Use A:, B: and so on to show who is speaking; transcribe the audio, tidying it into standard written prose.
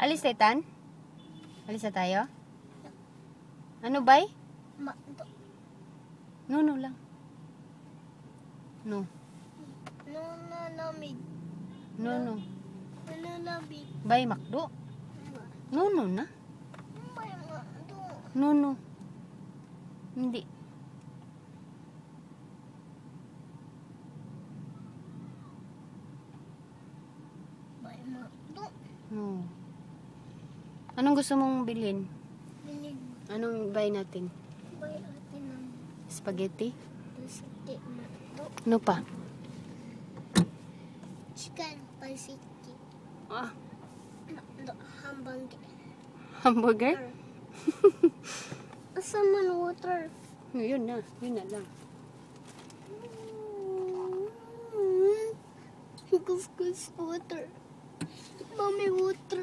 A: Alis Tan? Alis na tayo? Ano bay? No lang. No.
B: Lamig.
A: No.
B: Lamig.
A: Bay makdo? No na.
B: May makdo.
A: No. Hindi.
B: May makdo.
A: No. Anong gusto mong bilhin?
B: Binig.
A: Anong buy natin?
B: May atin ng
A: Spaghetti?
B: pasiti. Makdo.
A: Ano pa?
B: Chicken pasiti.
A: Ah,
B: Makdo. Hamburger.
A: hamburger?
B: Asa man water?
A: Yun na lang.
B: Gus water. Mommy water.